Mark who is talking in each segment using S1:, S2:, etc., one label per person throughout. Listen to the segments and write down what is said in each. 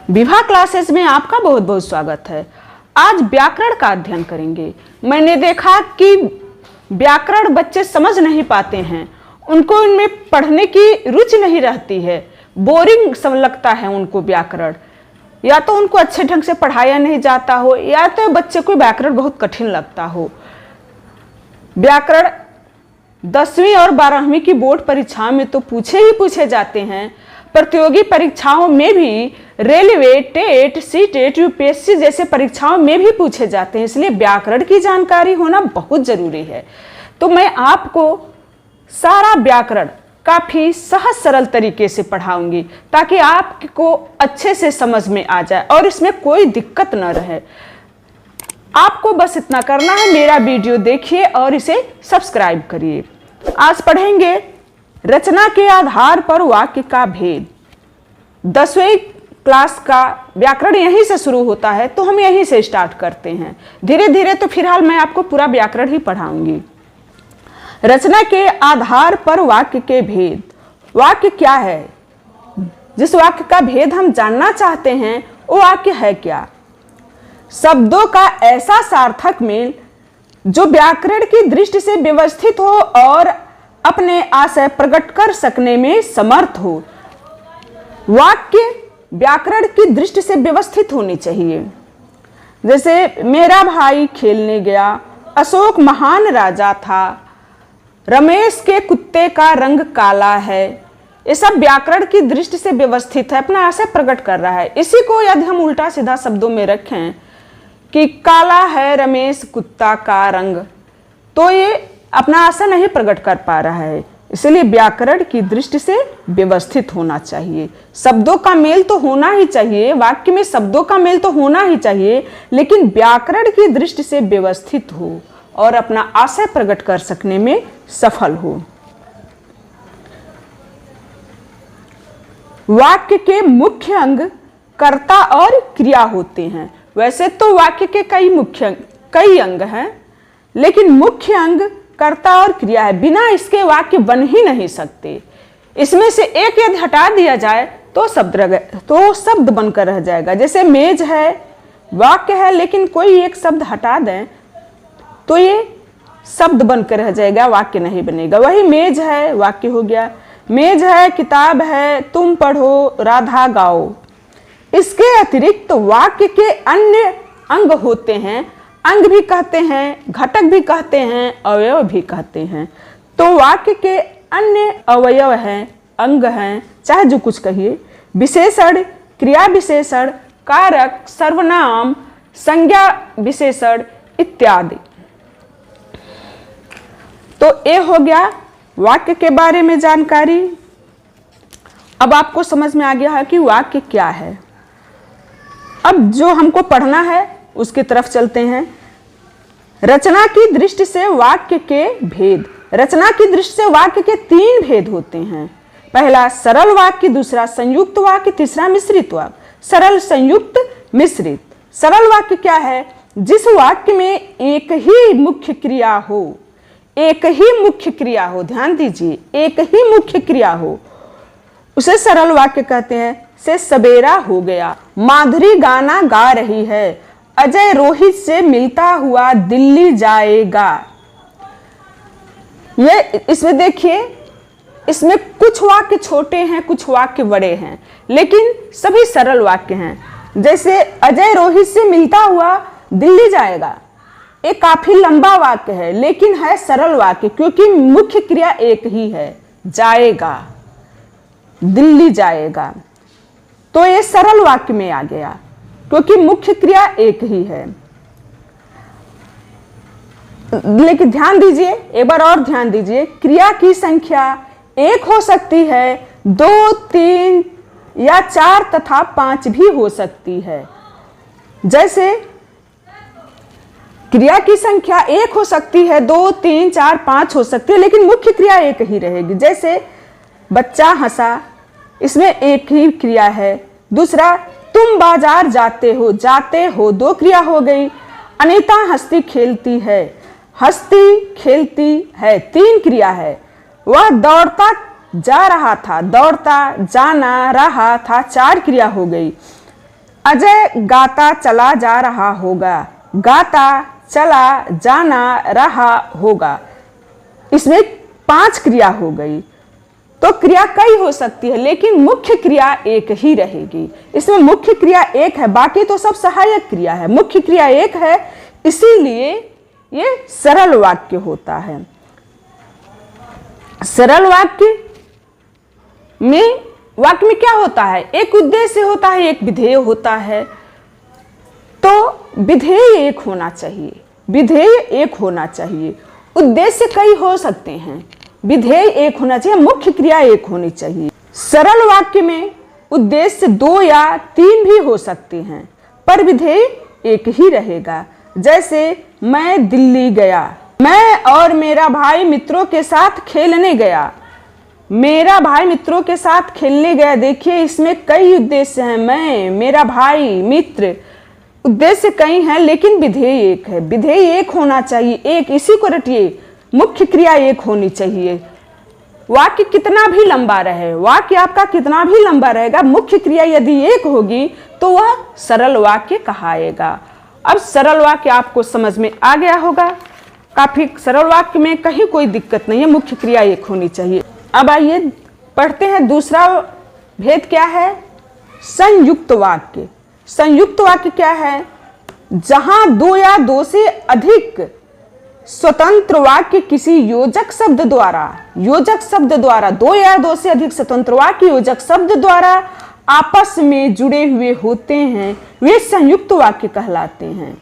S1: विवाह क्लासेस में आपका बहुत बहुत स्वागत है। आज व्याकरण का अध्ययन करेंगे। मैंने देखा कि व्याकरण बच्चे समझ नहीं पाते हैं, उनको इनमें पढ़ने की रुचि नहीं रहती है, बोरिंग सब लगता है उनको व्याकरण। या तो उनको अच्छे ढंग से पढ़ाया नहीं जाता हो, या तो बच्चे को व्याकरण बहुत कठिन लगता हो। व्याकरण 10वीं और 12वीं की बोर्ड परीक्षा में तो पूछे ही पूछे जाते हैं। प्रतियोगी परीक्षाओं में भी, रेलवे, टेट, सीटेट, यूपीएससी जैसे परीक्षाओं में भी पूछे जाते हैं। इसलिए व्याकरण की जानकारी होना बहुत जरूरी है। तो मैं आपको सारा व्याकरण काफी सहज सरल तरीके से पढ़ाऊंगी ताकि आपको अच्छे से समझ में आ जाए और इसमें कोई दिक्कत न रहे। आपको बस इतना करना है, मेरा वीडियो देखिए और इसे सब्सक्राइब करिए। आज पढ़ेंगे रचना के आधार पर वाक्य का भेद। 10वीं क्लास का व्याकरण यहीं से शुरू होता है, तो हम यहीं से स्टार्ट करते हैं। धीरे धीरे तो फिलहाल मैं आपको पूरा व्याकरण ही पढ़ाऊंगी। रचना के आधार पर वाक्य के भेद। वाक्य क्या है? जिस वाक्य का भेद हम जानना चाहते हैं वो वाक्य है क्या? शब्दों का ऐसा सार्थक मेल जो व्याकरण की दृष्टि से व्यवस्थित हो और अपने आशय प्रकट कर सकने में समर्थ हो। वाक्य व्याकरण की दृष्टि से व्यवस्थित होनी चाहिए। जैसे मेरा भाई खेलने गया, अशोक महान राजा था, रमेश के कुत्ते का रंग काला है। ये सब व्याकरण की दृष्टि से व्यवस्थित है, अपना आशय प्रकट कर रहा है। इसी को यदि हम उल्टा सीधा शब्दों में रखें कि काला है रमेश कुत्ता का रंग, तो ये अपना आशय नहीं प्रकट कर पा रहा है। इसलिए व्याकरण की दृष्टि से व्यवस्थित होना चाहिए। शब्दों का मेल तो होना ही चाहिए, वाक्य में शब्दों का मेल तो होना ही चाहिए, लेकिन व्याकरण की दृष्टि से व्यवस्थित हो और अपना आशय प्रकट कर सकने में सफल हो। वाक्य के मुख्य अंग कर्ता और क्रिया होते हैं। वैसे तो वाक्य के कई अंग हैं, लेकिन मुख्य अंग कर्ता और क्रिया है। बिना इसके वाक्य बन ही नहीं सकते। इसमें से एक यदि हटा दिया जाए तो शब्द बनकर रह जाएगा। जैसे मेज है, वाक्य है, लेकिन कोई एक शब्द हटा दें तो ये शब्द बनकर रह जाएगा, वाक्य नहीं बनेगा। वही मेज है, वाक्य हो गया। मेज है, किताब है, तुम पढ़ो, राधा गाओ। इसके अतिरिक्त वाक्य के अन्य अंग होते हैं। अंग भी कहते हैं, घटक भी कहते हैं, अवयव भी कहते हैं। तो वाक्य के अन्य अवयव हैं, अंग हैं, चाहे जो कुछ कहिए। विशेषण, क्रिया विशेषण, कारक, सर्वनाम, संज्ञा विशेषण इत्यादि। तो ये हो गया वाक्य के बारे में जानकारी। अब आपको समझ में आ गया है कि वाक्य क्या है। अब जो हमको पढ़ना है उसकी तरफ चलते हैं। रचना की दृष्टि से वाक्य के भेद। रचना की दृष्टि से वाक्य के 3 भेद होते हैं। पहला सरल वाक्य, दूसरा संयुक्त वाक्य, तीसरा मिश्रित वाक्य। सरल, संयुक्त, मिश्रित। सरल वाक्य क्या है? जिस वाक्य में एक ही मुख्य क्रिया हो, एक ही मुख्य क्रिया हो, ध्यान दीजिए, एक ही मुख्य क्रिया हो, उसे सरल वाक्य कहते हैं। से सवेरा हो गया, माधुरी गाना गा रही है, अजय रोहित से मिलता हुआ दिल्ली जाएगा। ये इसमें देखिए, इसमें कुछ वाक्य छोटे हैं, कुछ वाक्य बड़े हैं, लेकिन सभी सरल वाक्य हैं। जैसे अजय रोहित से मिलता हुआ दिल्ली जाएगा, ये काफी लंबा वाक्य है, लेकिन है सरल वाक्य, क्योंकि मुख्य क्रिया एक ही है, जाएगा, दिल्ली जाएगा। तो ये सरल वाक्य में आ गया, क्योंकि मुख्य क्रिया एक ही है। लेकिन ध्यान दीजिए, एक बार और ध्यान दीजिए, क्रिया की संख्या एक हो सकती है, 2, 3 या 4 तथा 5 भी हो सकती है। जैसे क्रिया की संख्या एक हो सकती है, 2, 3, 4, 5 हो सकती है, लेकिन मुख्य क्रिया एक ही रहेगी। जैसे बच्चा हंसा, इसमें एक ही क्रिया है। दूसरा, तुम बाजार जाते हो, जाते हो 2 क्रिया हो गई। अनीता हंसती खेलती है, हंसती खेलती है 3 क्रिया है। वह दौड़ता जा रहा था, दौड़ता जाना रहा था 4 क्रिया हो गई। अजय गाता चला जा रहा होगा, गाता चला जाना रहा होगा। इसमें 5 क्रिया हो गई। तो क्रिया कई हो सकती है लेकिन मुख्य क्रिया एक ही रहेगी। इसमें मुख्य क्रिया एक है, बाकी तो सब सहायक क्रिया है। मुख्य क्रिया एक है, इसीलिए ये सरल वाक्य होता है। सरल वाक्य में क्या होता है? एक उद्देश्य होता है, एक विधेय होता है। तो विधेय एक होना चाहिए, विधेय एक होना चाहिए। उद्देश्य कई हो सकते हैं, विधेय एक होना चाहिए, मुख्य क्रिया एक होनी चाहिए। सरल वाक्य में उद्देश्य 2 या 3 भी हो सकते हैं पर विधेय एक ही रहेगा। जैसे मैं दिल्ली गया, मैं और मेरा भाई मित्रों के साथ खेलने गया। मेरा भाई मित्रों के साथ खेलने गया, देखिए इसमें कई उद्देश्य हैं। मैं, मेरा भाई, मित्र, उद्देश्य कई हैं लेकिन विधेय एक है। विधेय एक होना चाहिए, एक, इसी को रटिए। मुख्य क्रिया एक होनी चाहिए। वाक्य कितना भी लंबा रहे, वाक्य आपका कितना भी लंबा रहेगा, मुख्य क्रिया यदि एक होगी तो वह सरल वाक्य कहाएगा। अब सरल वाक्य आपको समझ में आ गया होगा। काफी सरल वाक्य में कहीं कोई दिक्कत नहीं है, मुख्य क्रिया एक होनी चाहिए। अब आइए पढ़ते हैं दूसरा भेद क्या है? संयुक्त वाक्य। संयुक्त वाक्य क्या है? जहां 2 या 2 से अधिक स्वतंत्र वाक्य किसी योजक शब्द द्वारा 2 या 2 से अधिक स्वतंत्र वाक्य योजक शब्द द्वारा आपस में जुड़े हुए होते हैं, वे संयुक्त वाक्य कहलाते हैं।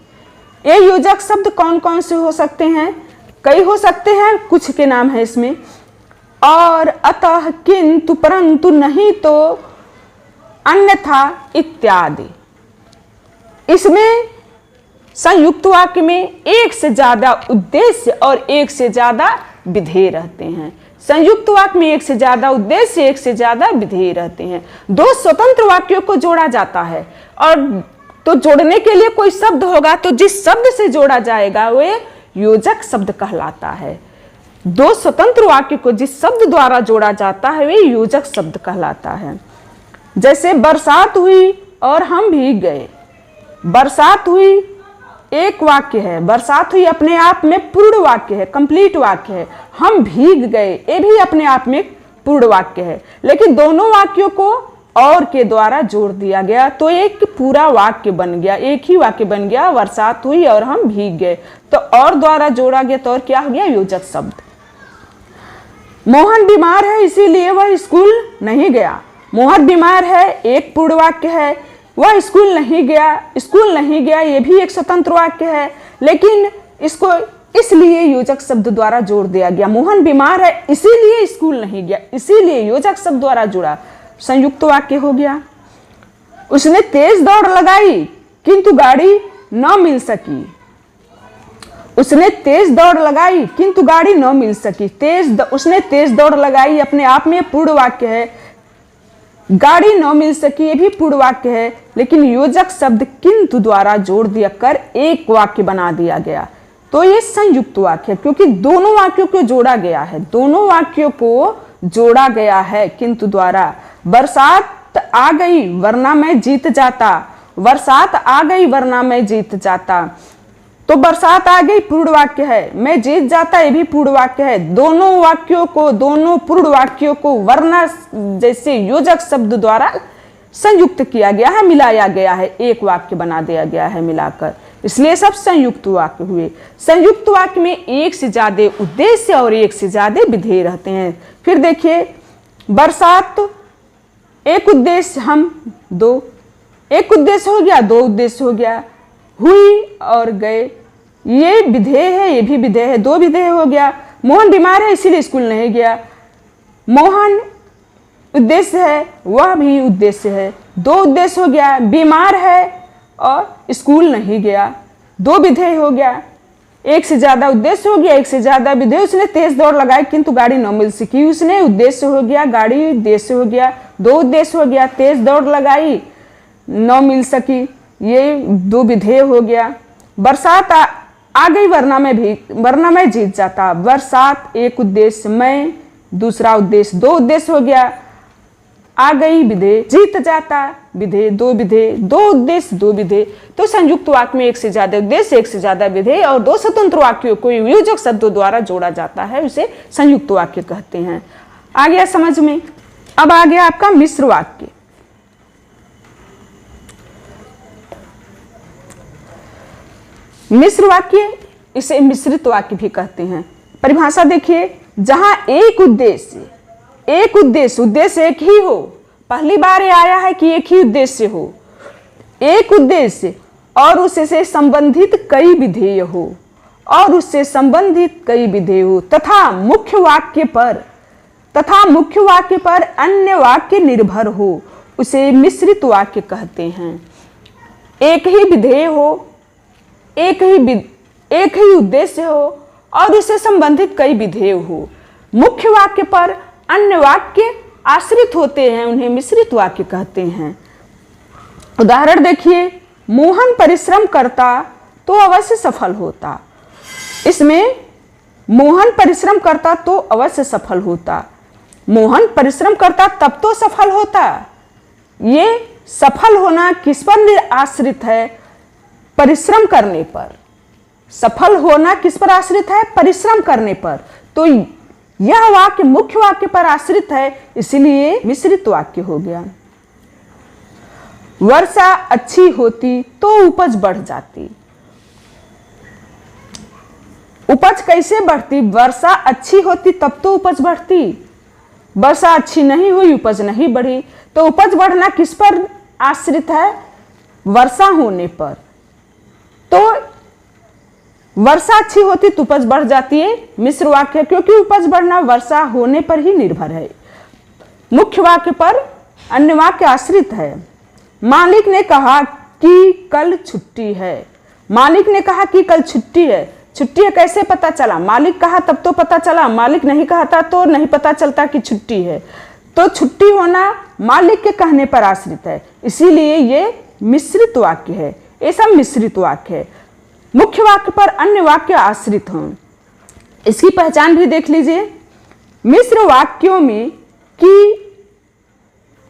S1: ये योजक शब्द कौन कौन से हो सकते हैं? कई हो सकते हैं, कुछ के नाम है इसमें। और, अतः, किंतु, परंतु, नहीं तो, अन्यथा इत्यादि। इसमें संयुक्त वाक्य में एक से ज्यादा उद्देश्य और एक से ज्यादा विधेय रहते हैं। संयुक्त वाक्य में एक से ज्यादा उद्देश्य, एक से ज्यादा विधेय रहते हैं। 2 स्वतंत्र वाक्यों को जोड़ा जाता है और तो जोड़ने के लिए कोई शब्द होगा, तो जिस शब्द से जोड़ा जाएगा वे योजक शब्द कहलाता है। 2 स्वतंत्र वाक्य को जिस शब्द द्वारा जोड़ा जाता है वे योजक शब्द कहलाता है। जैसे बरसात हुई और हम भीग गए। बरसात हुई एक वाक्य है, बरसात हुई अपने आप में पूर्ण वाक्य है, कंप्लीट वाक्य है। हम भीग गए, ये भी अपने आप में पूर्ण वाक्य है, लेकिन दोनों वाक्यों को और के द्वारा जोड़ दिया गया तो एक पूरा वाक्य बन गया, एक ही वाक्य बन गया। बरसात हुई और हम भीग गए, तो और द्वारा जोड़ा गया तो और क्या हो गया? योजक शब्द। मोहन बीमार है इसीलिए वह स्कूल नहीं गया। मोहन बीमार है एक पूर्ण वाक्य है, वह स्कूल नहीं गया ये भी एक स्वतंत्र वाक्य है, लेकिन इसको इसलिए योजक शब्द द्वारा जोड़ दिया गया। मोहन बीमार है इसीलिए स्कूल नहीं गया, इसीलिए योजक शब्द द्वारा जुड़ा, संयुक्त वाक्य हो गया। उसने तेज दौड़ लगाई किंतु गाड़ी न मिल सकी। उसने तेज दौड़ लगाई किंतु गाड़ी न मिल सकी। उसने तेज दौड़ लगाई अपने आप में पूर्ण वाक्य है, गाड़ी न मिल सकी ये भी पूर्ण वाक्य है, लेकिन योजक शब्द किंतु द्वारा जोड़ दिया कर एक वाक्य बना दिया गया तो ये संयुक्त वाक्य है, क्योंकि दोनों वाक्यों को जोड़ा गया है, दोनों वाक्यों को जोड़ा गया है किंतु द्वारा। बरसात आ गई वरना मैं जीत जाता। बरसात आ गई वरना मैं जीत जाता, तो बरसात आ गई पूर्ण वाक्य है, मैं जीत जाता ये भी पूर्ण वाक्य है। दोनों पूर्ण वाक्यों को वरना जैसे योजक शब्द द्वारा संयुक्त किया गया है, मिलाया गया है, एक वाक्य बना दिया गया है मिलाकर, इसलिए सब संयुक्त वाक्य हुए। संयुक्त वाक्य में एक से ज्यादा उद्देश्य और एक से ज्यादा विधेय रहते हैं। फिर देखिए बरसात एक उद्देश्य, हम 2, एक उद्देश्य हो गया, 2 उद्देश्य हो गया। हुई और गए ये विधेय है, ये भी विधेय है, 2 विधेय हो गया। मोहन बीमार है इसीलिए स्कूल नहीं गया, मोहन उद्देश्य है, वह भी उद्देश्य है, 2 उद्देश्य हो गया। बीमार है और स्कूल नहीं गया, 2 विधेय हो गया। एक से ज्यादा उद्देश्य हो गया, एक से ज्यादा विधेय। उसने तेज दौड़ लगाई किंतु गाड़ी न मिल सकी, उसने उद्देश्य हो गया, गाड़ी उद्देश्य हो गया, 2 उद्देश्य हो गया। तेज दौड़ लगाई न मिल सकी ये 2 विधेय हो गया। बरसात आ गई वरना मैं जीत जाता। बरसात एक उद्देश्य, मैं दूसरा उद्देश्य, 2 उद्देश्य हो गया। आ गई विधेय, जीत जाता विधेय, दो विधेय, दो उद्देश्य दो विधेय। तो संयुक्त वाक्य में एक से ज्यादा उद्देश्य, एक से ज्यादा विधेय और दो स्वतंत्र वाक्यों को योजक शब्दों द्वारा जोड़ा जाता है, उसे संयुक्त वाक्य कहते हैं। आ गया समझ में। अब आ गया आपका मिश्र वाक्य। मिश्र वाक्य, इसे मिश्रित वाक्य भी कहते हैं। परिभाषा देखिए, जहां एक उद्देश्य एक ही हो, पहली बार ये आया है कि एक ही उद्देश्य हो, एक उद्देश्य और उससे संबंधित कई विधेय हो, तथा मुख्य वाक्य पर अन्य वाक्य निर्भर हो, उसे मिश्रित वाक्य कहते हैं। एक ही विधेय हो, एक ही उद्देश्य हो और उससे संबंधित कई विधेय हो, मुख्य वाक्य पर अन्य वाक्य आश्रित होते हैं, उन्हें मिश्रित वाक्य कहते हैं। उदाहरण देखिए, मोहन परिश्रम करता तो अवश्य सफल होता। इसमें मोहन परिश्रम करता तो अवश्य सफल होता, मोहन परिश्रम करता तब तो सफल होता। ये सफल होना किस पर आश्रित है? परिश्रम करने पर। सफल होना किस पर आश्रित है? परिश्रम करने पर। तो यह वाक्य मुख्य वाक्य पर आश्रित है, इसलिए मिश्रित वाक्य हो गया। वर्षा अच्छी होती तो उपज बढ़ जाती। उपज कैसे बढ़ती? वर्षा अच्छी होती तब तो उपज बढ़ती। वर्षा अच्छी नहीं हुई, उपज नहीं बढ़ी। तो उपज बढ़ना किस पर आश्रित है? वर्षा होने पर। तो वर्षा अच्छी होती तो उपज बढ़ जाती है, मिश्र वाक्य, क्योंकि उपज बढ़ना वर्षा होने पर ही निर्भर है। मुख्य वाक्य पर अन्य वाक्य आश्रित है। मालिक ने कहा कि कल छुट्टी है। मालिक ने कहा कि कल छुट्टी है। छुट्टी है कैसे पता चला? मालिक कहा तब तो पता चला, मालिक नहीं कहता तो नहीं पता चलता कि छुट्टी है। तो छुट्टी होना मालिक के कहने पर आश्रित है, इसीलिए ये मिश्रित वाक्य है। ये सब मिश्रित वाक्य है। मुख्य वाक्य पर अन्य वाक्य आश्रित हों, इसकी पहचान भी देख लीजिए। मिश्र वाक्यों में कि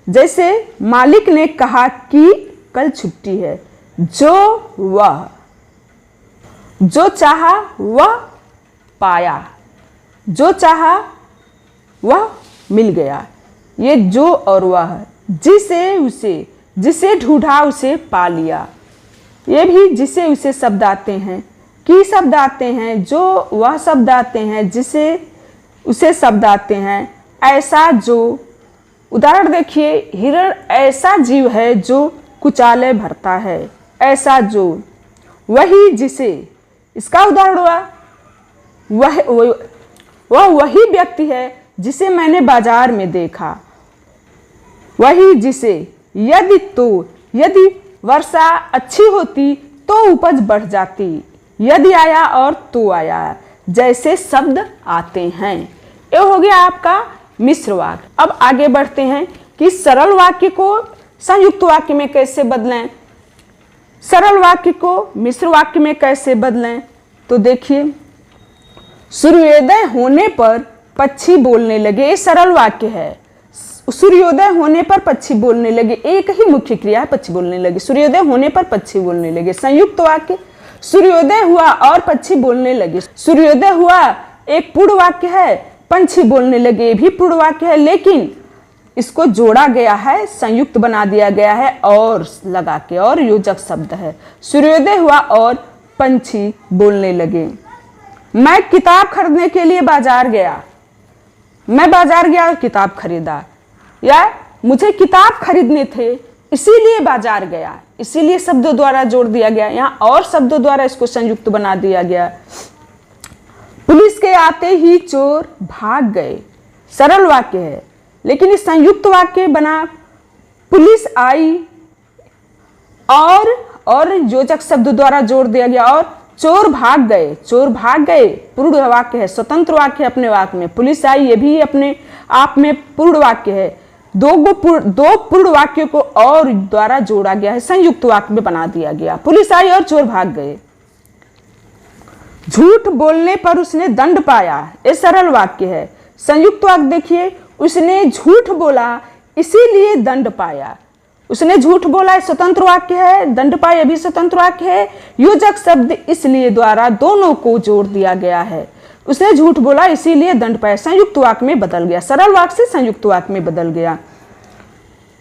S1: जैसे मालिक ने कहा कि कल छुट्टी है, जो चाहा वह पाया, जो चाहा वह मिल गया। ये जो और वह, जिसे ढूंढा उसे पा लिया। ये भी जिसे उसे शब्द आते हैं, की शब्द आते हैं, जो वह शब्द आते हैं, जिसे उसे शब्द आते हैं। ऐसा जो, उदाहरण देखिए, हिरण ऐसा जीव है जो कुचाले भरता है। ऐसा जो, वही जिसे, इसका उदाहरण हुआ वह वही व्यक्ति है जिसे मैंने बाजार में देखा। वही जिसे, यदि वर्षा अच्छी होती तो उपज बढ़ जाती। यदि आया और तो आया, जैसे शब्द आते हैं। ये हो गया आपका मिश्र वाक्य। अब आगे बढ़ते हैं कि सरल वाक्य को संयुक्त वाक्य में कैसे बदलें, सरल वाक्य को मिश्र वाक्य में कैसे बदलें। तो देखिए, सूर्योदय होने पर पक्षी बोलने लगे। ये सरल वाक्य है। सूर्योदय होने पर पक्षी बोलने लगे, एक ही मुख्य क्रिया है, पक्षी बोलने लगे। सूर्योदय होने पर पक्षी बोलने लगे। संयुक्त वाक्य, सूर्योदय हुआ और पक्षी बोलने लगे। सूर्योदय हुआ एक पूर्ण वाक्य है, पंछी बोलने लगे भी पूर्ण वाक्य है, लेकिन इसको जोड़ा गया है, संयुक्त बना दिया गया है और लगा के, और योजक शब्द है। सूर्योदय हुआ और पंछी बोलने लगे। मैं किताब खरीदने के लिए बाजार गया। मैं बाजार गया और किताब खरीदा, या मुझे किताब खरीदने थे इसीलिए बाजार गया। इसीलिए शब्दों द्वारा जोड़ दिया गया, यहाँ और शब्दों द्वारा इसको संयुक्त बना दिया गया। पुलिस के आते ही चोर भाग गए। सरल वाक्य है, लेकिन इस संयुक्त वाक्य बना, पुलिस आई और योजक शब्द द्वारा जोड़ दिया गया, और चोर भाग गए। चोर भाग गए पूर्ण वाक्य है, स्वतंत्र वाक्य है अपने वाक्य में। पुलिस आई, ये भी अपने आप में पूर्ण वाक्य है। दो पूर्ण वाक्यों को और द्वारा जोड़ा गया है, संयुक्त वाक्य में बना दिया गया। पुलिस आई और चोर भाग गए। झूठ बोलने पर उसने दंड पाया। ये सरल वाक्य है। संयुक्त वाक्य देखिए, उसने झूठ बोला इसीलिए दंड पाया। उसने झूठ बोला, स्वतंत्र वाक्य है। दंड पाया भी स्वतंत्र वाक्य है। योजक शब्द इसलिए द्वारा दोनों को जोड़ दिया गया है। उसने झूठ बोला इसीलिए दंड पाया, संयुक्त वाक्य में बदल गया। सरल वाक्य से संयुक्त वाक्य में बदल गया।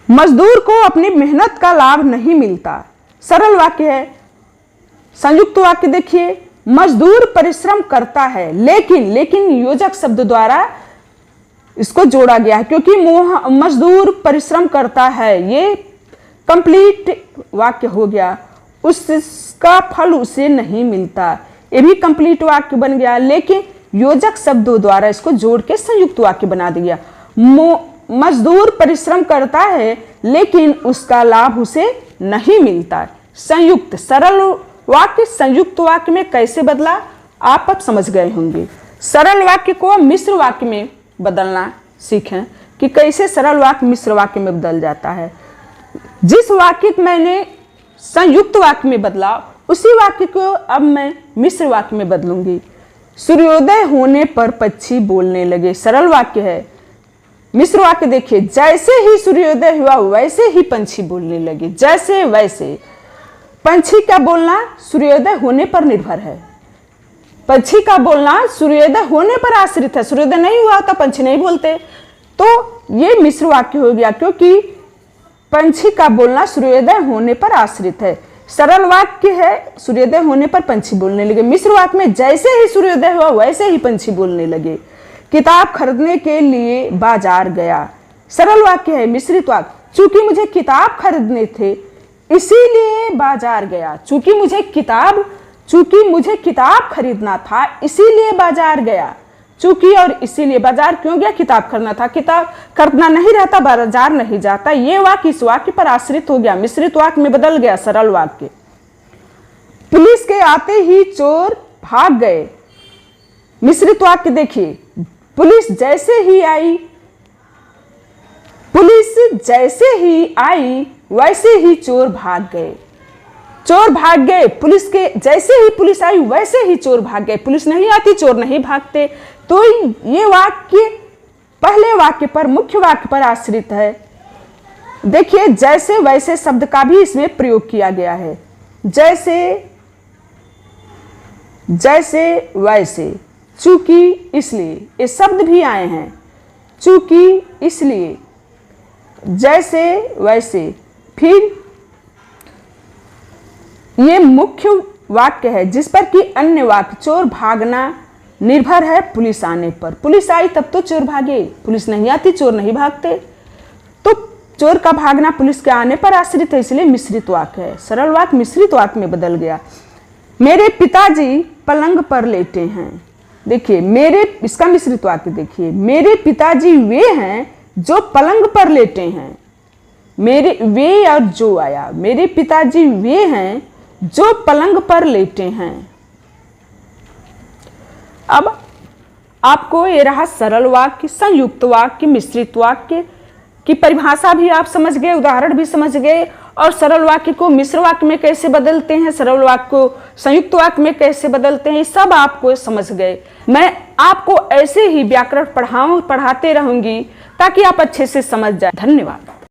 S1: मजदूर को अपनी मेहनत का लाभ नहीं मिलता, सरल वाक्य है। संयुक्त वाक्य देखिए, मजदूर परिश्रम करता है, लेकिन योजक शब्द द्वारा इसको जोड़ा गया है, क्योंकि मजदूर परिश्रम करता है, ये कंप्लीट वाक्य हो गया। उसका फल उसे नहीं मिलता, ये भी कंप्लीट वाक्य बन गया, लेकिन योजक शब्दों द्वारा इसको जोड़ के संयुक्त वाक्य बना दिया। मजदूर परिश्रम करता है, लेकिन उसका लाभ उसे नहीं मिलता। संयुक्त सरल वाक्य संयुक्त वाक्य में कैसे बदला, आप अब समझ गए होंगे। सरल वाक्य को मिश्र वाक्य में बदलना सीखें कि कैसे सरल वाक्य मिश्र वाक्य में बदल जाता है। जिस वाक्य को मैंने संयुक्त वाक्य में बदला, उसी वाक्य को अब मैं मिश्र वाक्य में बदलूंगी। सूर्योदय होने पर पक्षी बोलने लगे, सरल वाक्य है। मिश्र वाक्य देखिए, जैसे ही सूर्योदय हुआ वैसे ही पंछी बोलने लगे, जैसे वैसे। पंछी का बोलना सूर्योदय होने पर निर्भर है। पंछी का बोलना सूर्योदय होने पर आश्रित है। सूर्योदय नहीं हुआ तो पंछी नहीं बोलते। तो ये मिश्र वाक्य हो गया, क्योंकि पंछी का बोलना सूर्योदय होने पर आश्रित है। सरल वाक्य है, सूर्योदय होने पर पंछी बोलने लगे। मिश्र वाक्य में जैसे ही सूर्योदय हुआ वैसे ही पंछी बोलने लगे। किताब खरीदने के लिए बाजार गया, सरल वाक्य है। मिश्रित वाक्य, चूंकि मुझे किताब खरीदने थे इसीलिए बाजार गया। चूंकि मुझे किताब खरीदना था इसीलिए बाजार गया। चूंकि और इसीलिए बाजार क्यों गया, किताब खरीदना था। किताब खरीदना नहीं रहता बाजार नहीं जाता। ये वाक्य इस वाक्य पर आश्रित हो गया, मिश्रित वाक्य में बदल गया सरल वाक्य। पुलिस के आते ही चोर भाग गए, मिश्रित वाक्य देखिए। पुलिस जैसे ही आई वैसे ही चोर भाग गए। चोर भाग गए, पुलिस के जैसे ही पुलिस आई वैसे ही चोर भाग गए। पुलिस नहीं आती, चोर नहीं भागते। तो ये वाक्य पहले वाक्य पर, मुख्य वाक्य पर आश्रित है। देखिए, जैसे वैसे शब्द का भी इसमें प्रयोग किया गया है। जैसे वैसे, चूंकि इसलिए, ये शब्द भी आए हैं। चूंकि इसलिए, जैसे वैसे। फिर ये मुख्य वाक्य है जिस पर कि अन्य वाक्य चोर भागना निर्भर है पुलिस आने पर। पुलिस आई तब तो चोर भागे, पुलिस नहीं आती चोर नहीं भागते। तो चोर का भागना पुलिस के आने पर आश्रित है, इसलिए मिश्रित वाक्य है। सरल वाक्य मिश्रित वाक्य में बदल गया। मेरे पिताजी पलंग पर लेटे हैं, देखिए इसका मिश्रित वाक्य देखिए। मेरे पिताजी वे हैं जो पलंग पर लेटे हैं। वे और जो आया, मेरे पिताजी वे हैं जो पलंग पर लेटे हैं। अब आपको ये रहा सरल वाक्य, संयुक्त वाक्य, मिश्रित वाक्य की परिभाषा भी आप समझ गए, उदाहरण भी समझ गए, और सरल वाक्य को मिश्र वाक्य में कैसे बदलते हैं, सरल वाक्य को संयुक्त वाक्य में कैसे बदलते हैं, सब आपको समझ गए। मैं आपको ऐसे ही व्याकरण पढ़ाते रहूंगी ताकि आप अच्छे से समझ जाए। धन्यवाद।